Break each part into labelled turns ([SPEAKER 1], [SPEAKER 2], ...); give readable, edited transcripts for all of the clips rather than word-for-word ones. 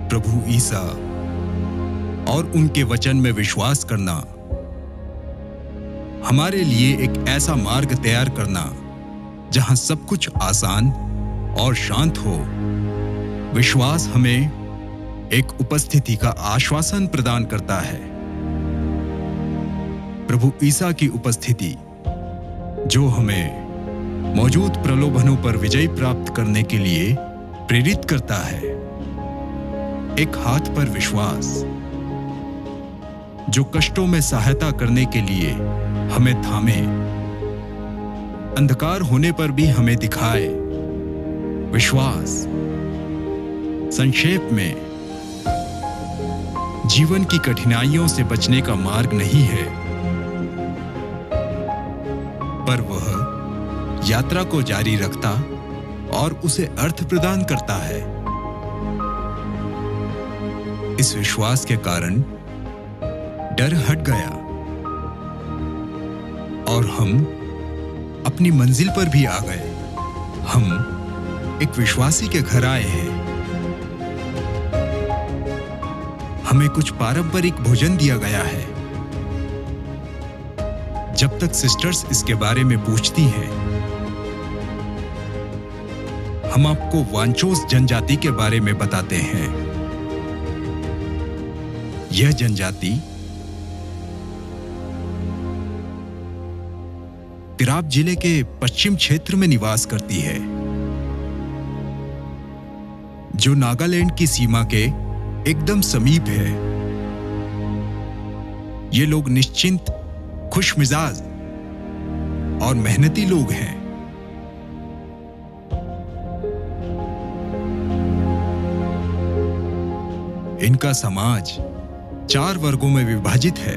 [SPEAKER 1] प्रभु ईसा और उनके वचन में विश्वास करना, हमारे लिए एक ऐसा मार्ग तैयार करना जहां सब कुछ आसान और शांत हो। विश्वास हमें एक उपस्थिति का आश्वासन प्रदान करता है, प्रभु ईसा की उपस्थिति जो हमें मौजूद प्रलोभनों पर विजय प्राप्त करने के लिए प्रेरित करता है। एक हाथ पर विश्वास जो कष्टों में सहायता करने के लिए हमें थामे, अंधकार होने पर भी हमें दिखाए। विश्वास संक्षेप में जीवन की कठिनाइयों से बचने का मार्ग नहीं है, पर वह यात्रा को जारी रखता और उसे अर्थ प्रदान करता है। इस विश्वास के कारण डर हट गया और हम अपनी मंजिल पर भी आ गए। हम एक विश्वासी के घर आए हैं। हमें कुछ पारंपरिक भोजन दिया गया है। जब तक सिस्टर्स इसके बारे में पूछती हैं, हम आपको वांचोस जनजाति के बारे में बताते हैं। यह जनजाति तिराप जिले के पश्चिम क्षेत्र में निवास करती है, जो नागालैंड की सीमा के एकदम समीप है। ये लोग निश्चिंत, खुशमिजाज और मेहनती लोग हैं। इनका समाज 4 वर्गों में विभाजित है: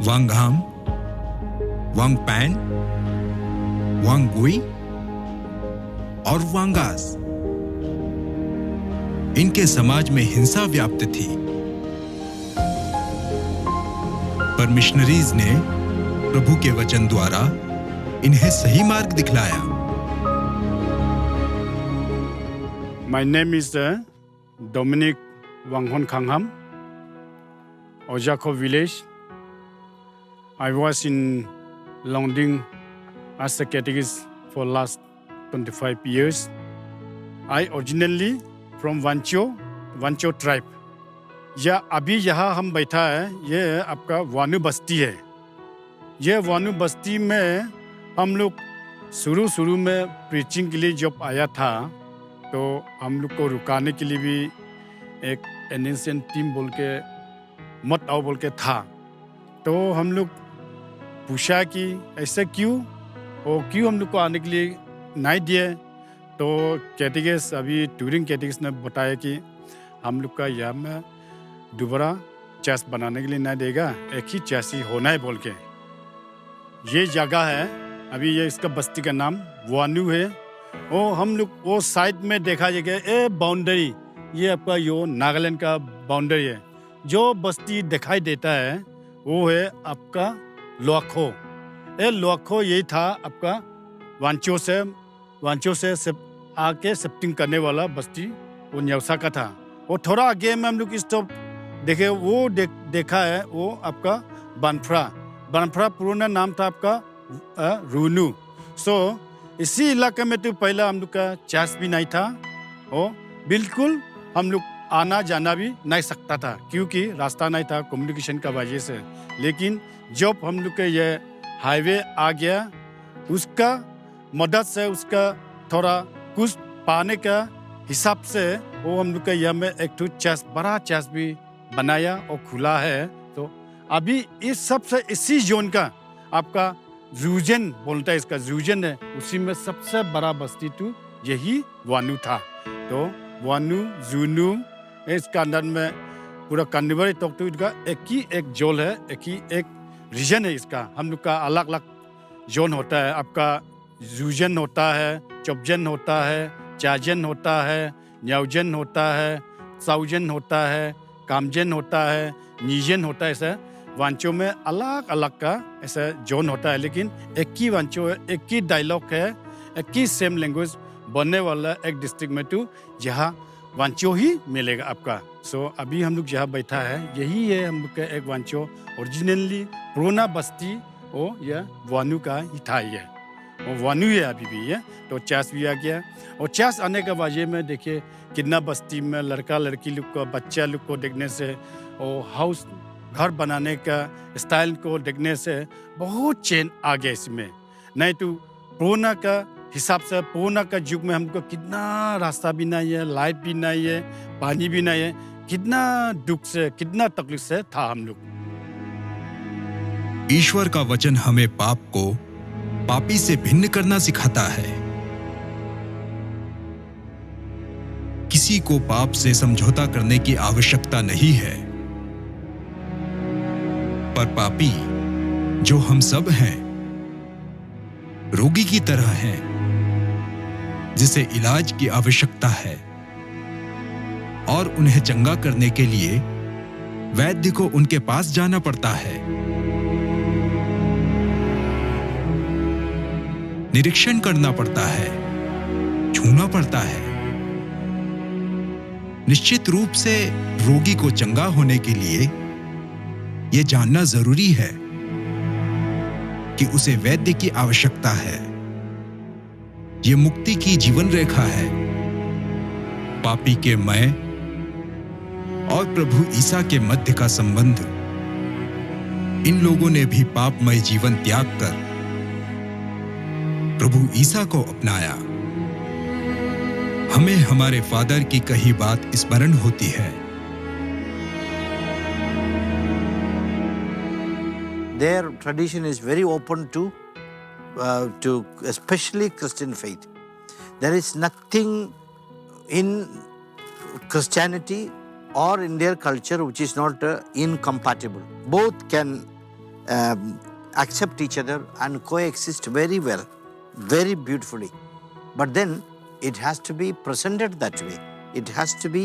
[SPEAKER 1] वांगहाम, वांगपैन, वांगुई और वांगास। इनके समाज में हिंसा व्याप्त थी, पर मिशनरीज ने प्रभु के वचन द्वारा इन्हें सही मार्ग दिखलाया।
[SPEAKER 2] My name is Dominic Wanghon Kangham, Ojako village. I was in Longding as a catechist for last 25 years. I originally from Wancho tribe. या अभी यहाँ हम बैठा है, ये आपका वानु बस्ती है। ये वानु बस्ती में हम लोग शुरू में प्रीचिंग के लिए जब आया था, तो हम लोग को रुकाने के लिए भी एक एनएसएन टीम बोल के मत आओ बोल के था। तो हम लोग पूछा कि ऐसा क्यों और क्यों हम लोग को आने के लिए नहीं दिए। तो कैटेकिस्ट अभी टूरिंग कैटेकिस्ट ने बताया कि हम लोग का यहाँ में दोबारा चर्च बनाने के लिए नहीं देगा, एक ही चर्च ही होना है बोल के। ये जगह है, अभी ये इसका बस्ती का नाम वानु है। वो हम लोग वो साइड में देखा जाएगा, ये बाउंड्री, ये आपका यो नागालैंड का बाउंड्री है। जो बस्ती दिखाई देता है वो है आपका लोखो। ये लोखो यही था आपका वांचो से आके शिफ्टिंग करने वाला बस्ती, वो न्यौसा का था। वो थोड़ा आगे में हम लोग स्टॉप देखे, वो देखा है वो आपका बनफ्रा पुराना नाम था आपका रूनू। इसी इलाके में तो पहला हम लोग का चर्च भी नहीं था और बिल्कुल हम लोग आना जाना भी नहीं सकता था, क्योंकि रास्ता नहीं था कम्युनिकेशन का वजह से। लेकिन जब हम लोग का ये हाईवे आ गया, उसका मदद से, उसका थोड़ा कुछ पाने का हिसाब से वो हम लोग का यहाँ में एक तो चर्च, बड़ा चर्च भी बनाया और खुला है। तो अभी इस सबसे इसी जोन का आपका जूजन बोलता है, इसका जूजन है, उसी में सबसे बड़ा बस्ती तो यही वानु था। तो वानु जूनू इसका अंदर में पूरा कन्वर्ट तक तो इसका एक ही एक जोल है, एक ही एक रीजन है। इसका हम लोग का अलग अलग जोन होता है। आपका जूजन होता है, चौबजन होता है, चाजन होता है, न्याउजन होता है, साउजन होता है, कामजन होता है, नीजन होता है। ऐसा वांचो में अलग अलग का ऐसा जोन होता है, लेकिन एक ही वांचो है, एक ही डायलॉग है, एक ही सेम लैंग्वेज बनने वाला एक डिस्ट्रिक्ट में तो जहाँ वांचो ही मिलेगा आपका। सो अभी हम लोग जहाँ बैठा है यही है हम लोग का एक वांचो ओरिजिनली पुराना बस्ती और यह वानू का ही था ये, और वानू है अभी भी है। तो चर्च भी आ गया, और चर्च आने का वजह में देखिए कितना बस्ती में लड़का लड़की लोग को, बच्चा लोग को देखने से और हाउस घर बनाने का स्टाइल को देखने से बहुत चेंज आ गया इसमें। नहीं तो पुराना का हिसाब से पुराना का युग में हमको कितना रास्ता भी नहीं है, लाइट भी नहीं है, पानी भी नहीं है, कितना दुख से कितना तकलीफ से था हम लोग।
[SPEAKER 1] ईश्वर का वचन हमें पाप को पापी से भिन्न करना सिखाता है। किसी को पाप से समझौता करने की आवश्यकता नहीं है, पर पापी जो हम सब हैं रोगी की तरह हैं जिसे इलाज की आवश्यकता है, और उन्हें चंगा करने के लिए वैद्य को उनके पास जाना पड़ता है। निरीक्षण करना पड़ता है, छूना पड़ता है। निश्चित रूप से रोगी को चंगा होने के लिए यह जानना जरूरी है कि उसे वैद्य की आवश्यकता है। यह मुक्ति की जीवन रेखा है। पापी के मैं और प्रभु ईसा के मध्य का संबंध। इन लोगों ने भी पापमय जीवन त्याग कर प्रभु ईसा को अपनाया। हमें हमारे फादर की कही बात स्मरण होती है।
[SPEAKER 3] Their tradition is very open to especially Christian faith. There is nothing in Christianity or in their culture which is not incompatible. Both can accept each other and coexist very well, very beautifully. But then it has to be presented that way. It has to be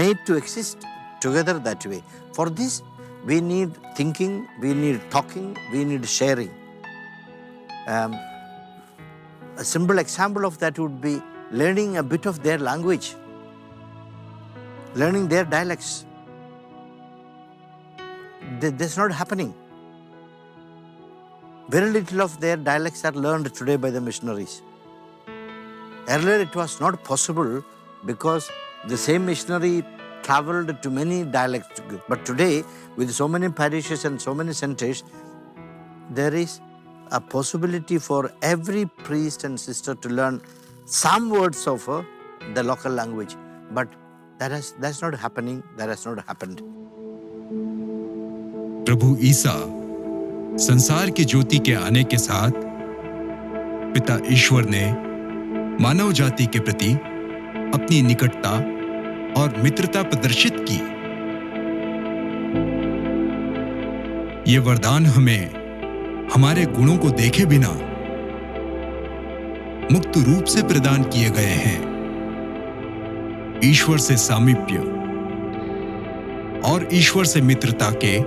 [SPEAKER 3] made to exist together that way. For this, we need thinking, we need talking, we need sharing. A simple example of that would be learning a bit of their language, learning their dialects. That's not happening. Very little of their dialects are learned today by the missionaries. Earlier it was not possible because the same missionary traveled to many dialects. But today, with so many parishes and so many centers, there is a possibility for every priest and sister to learn some words of the local language. But that's not happening. That has not happened.
[SPEAKER 1] प्रभु ईसा संसार की ज्योति के आने के साथ पिता ईश्वर ने मानव जाति के प्रति अपनी निकटता और मित्रता प्रदर्शित की। ये वरदान हमें हमारे गुणों को देखे बिना मुक्त रूप से प्रदान किए गए हैं। ईश्वर से सामीप्य और ईश्वर से मित्रता के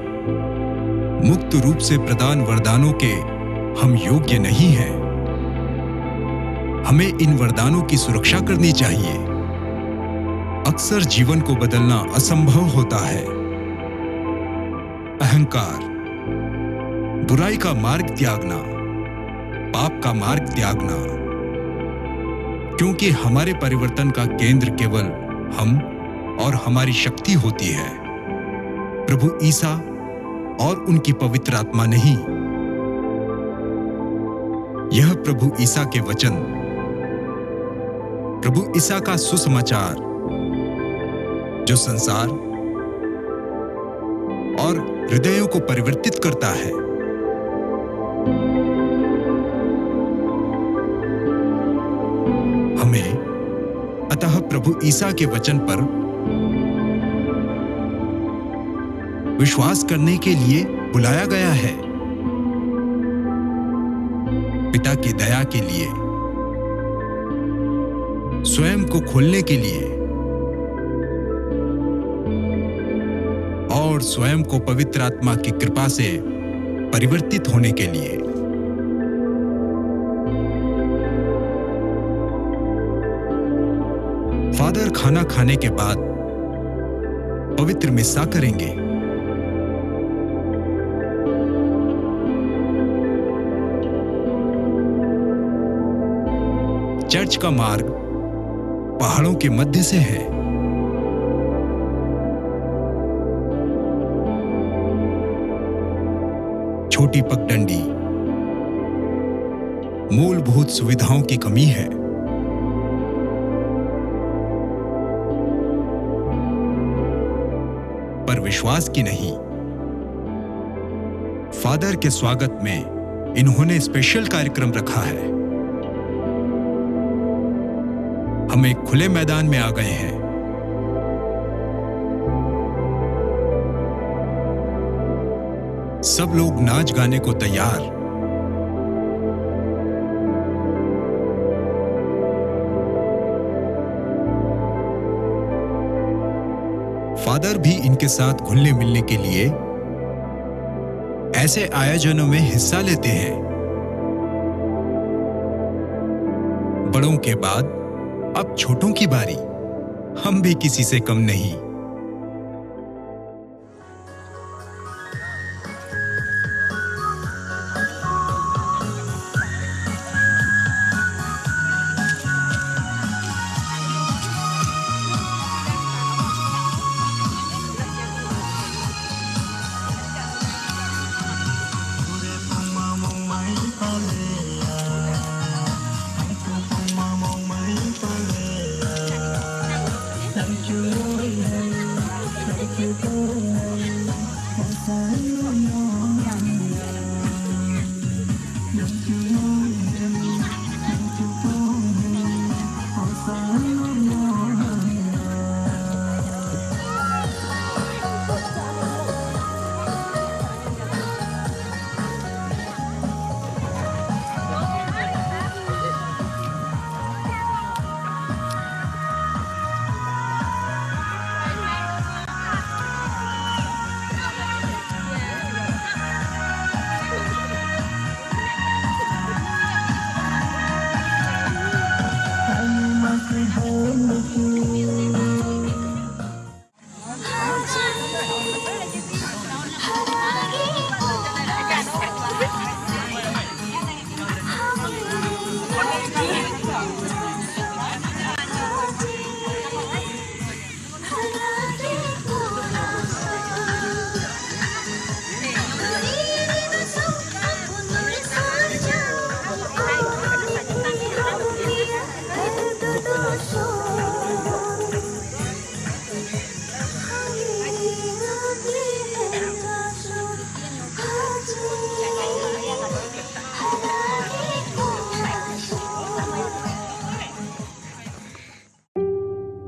[SPEAKER 1] मुक्त रूप से प्रदान वरदानों के हम योग्य नहीं हैं। हमें इन वरदानों की सुरक्षा करनी चाहिए। अक्सर जीवन को बदलना असंभव होता है। अहंकार, बुराई का मार्ग त्यागना, पाप का मार्ग त्यागना, क्योंकि हमारे परिवर्तन का केंद्र केवल हम और हमारी शक्ति होती है, प्रभु ईसा और उनकी पवित्र आत्मा नहीं। यह प्रभु ईसा के वचन, प्रभु ईसा का सुसमाचार जो संसार और हृदयों को परिवर्तित करता है। हमें अतः प्रभु ईसा के वचन पर विश्वास करने के लिए बुलाया गया है। पिता की दया के लिए, स्वयं को खोलने के लिए और स्वयं को पवित्र आत्मा की कृपा से परिवर्तित होने के लिए। फादर खाना खाने के बाद पवित्र मिस्सा करेंगे। चर्च का मार्ग पहाड़ों के मध्य से है। छोटी पगडंडी, मूलभूत सुविधाओं की कमी है। पर विश्वास की नहीं। फादर के स्वागत में इन्होंने स्पेशल कार्यक्रम रखा है। हम एक खुले मैदान में आ गए हैं। सब लोग नाच गाने को तैयार। फादर भी इनके साथ घुलने मिलने के लिए ऐसे आयोजनों में हिस्सा लेते हैं। बड़ों के बाद अब छोटों की बारी। हम भी किसी से कम नहीं।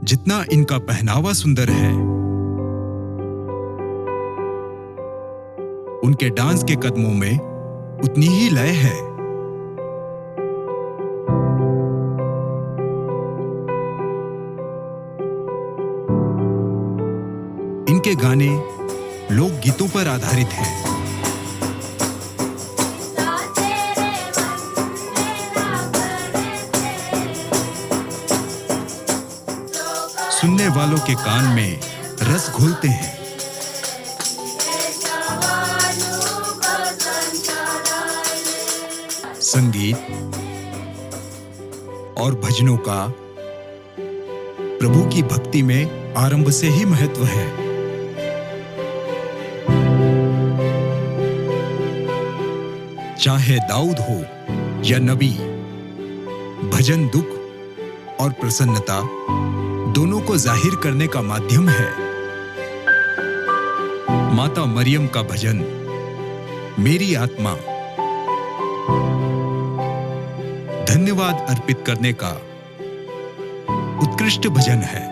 [SPEAKER 1] जितना इनका पहनावा सुंदर है, उनके डांस के कदमों में उतनी ही लय है। इनके गाने लोकगीतों पर आधारित हैं। सुनने वालों के कान में रस घोलते हैं। संगीत और भजनों का प्रभु की भक्ति में आरंभ से ही महत्व है। चाहे दाऊद हो या नबी, भजन दुख और प्रसन्नता दोनों को जाहिर करने का माध्यम है। माता मरियम का भजन मेरी आत्मा धन्यवाद अर्पित करने का उत्कृष्ट भजन है।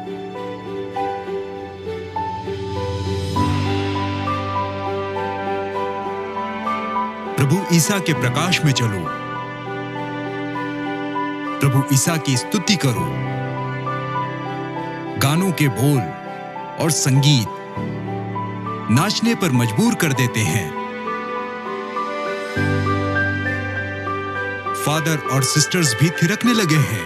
[SPEAKER 1] प्रभु ईसा के प्रकाश में चलो, प्रभु ईसा की स्तुति करो। गानों के बोल और संगीत नाचने पर मजबूर कर देते हैं। फादर और सिस्टर्स भी थिरकने लगे हैं।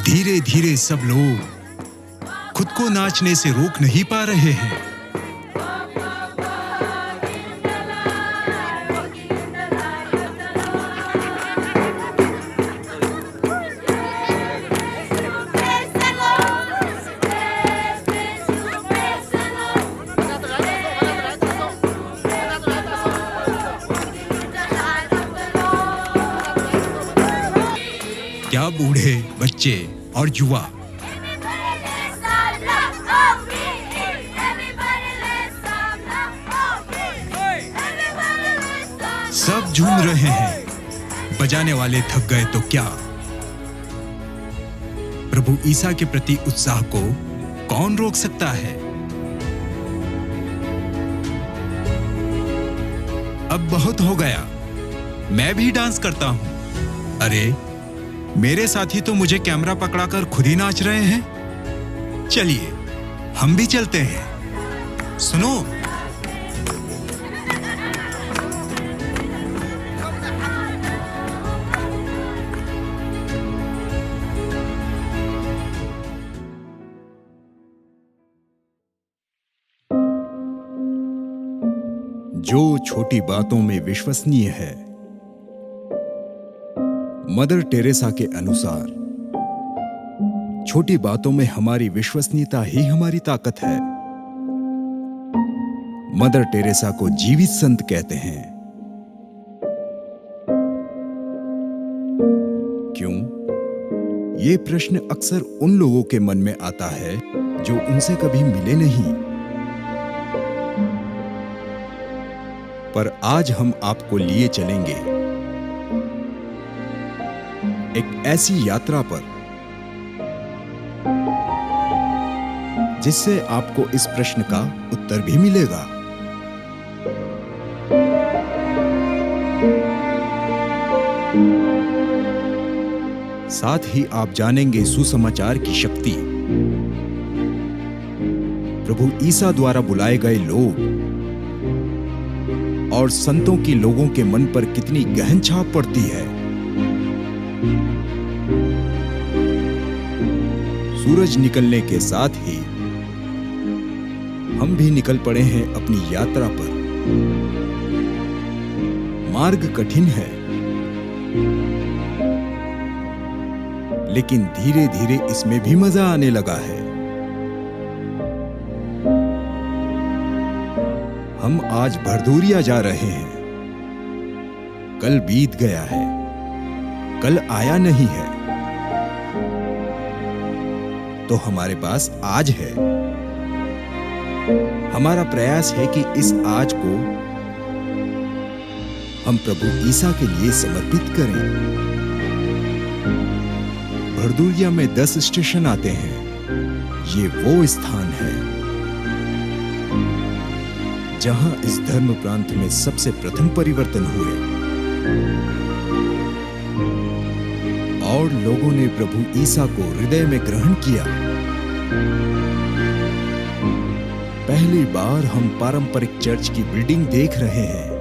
[SPEAKER 1] धीरे धीरे सब लोग खुद को नाचने से रोक नहीं पा रहे हैं। क्या बूढ़े, बच्चे और युवा सब झूम रहे हैं। बजाने वाले थक गए तो क्या? प्रभु ईसा के प्रति उत्साह को कौन रोक सकता है? अब बहुत हो गया, मैं भी डांस करता हूं। अरे, मेरे साथी तो मुझे कैमरा पकड़ाकर खुद ही नाच रहे हैं। चलिए, हम भी चलते हैं। सुनो, जो छोटी बातों में विश्वसनीय है, मदर टेरेसा के अनुसार छोटी बातों में हमारी विश्वसनीयता ही हमारी ताकत है। मदर टेरेसा को जीवित संत कहते हैं। क्यों? ये प्रश्न अक्सर उन लोगों के मन में आता है जो उनसे कभी मिले नहीं। पर आज हम आपको लिए चलेंगे एक ऐसी यात्रा पर जिससे आपको इस प्रश्न का उत्तर भी मिलेगा। साथ ही आप जानेंगे सुसमाचार की शक्ति, प्रभु ईसा द्वारा बुलाए गए लोग और संतों की लोगों के मन पर कितनी गहन छाप पड़ती है। सूरज निकलने के साथ ही हम भी निकल पड़े हैं अपनी यात्रा पर। मार्ग कठिन है, लेकिन धीरे धीरे इसमें भी मजा आने लगा है। हम आज भरदूरिया जा रहे हैं। कल बीत गया है, कल आया नहीं है, तो हमारे पास आज है। हमारा प्रयास है कि इस आज को हम प्रभु ईसा के लिए समर्पित करें। भरदूरिया में 10 स्टेशन आते हैं। ये वो स्थान है जहां इस धर्म प्रांत में सबसे प्रथम परिवर्तन हुए और लोगों ने प्रभु ईसा को हृदय में ग्रहण किया। पहली बार हम पारंपरिक चर्च की बिल्डिंग देख रहे हैं।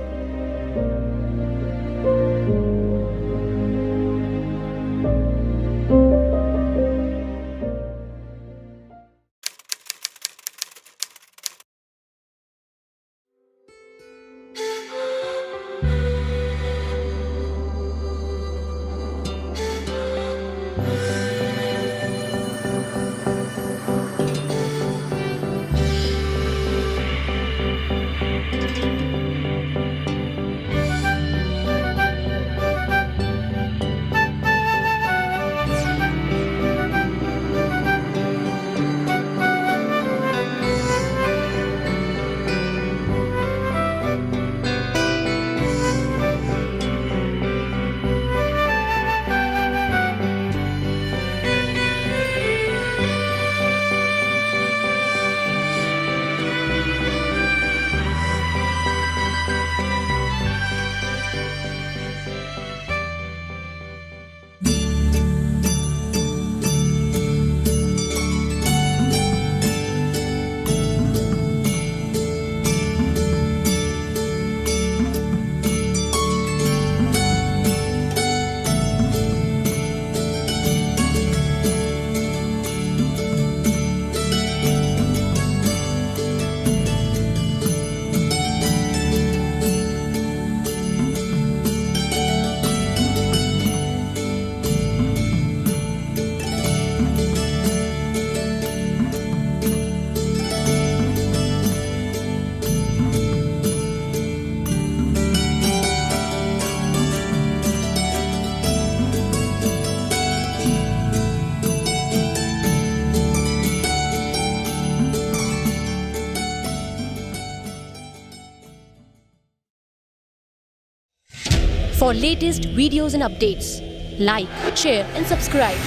[SPEAKER 4] For latest videos and updates, like, share and subscribe.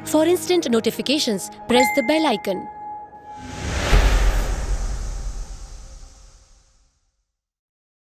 [SPEAKER 4] For instant notifications, press the bell icon.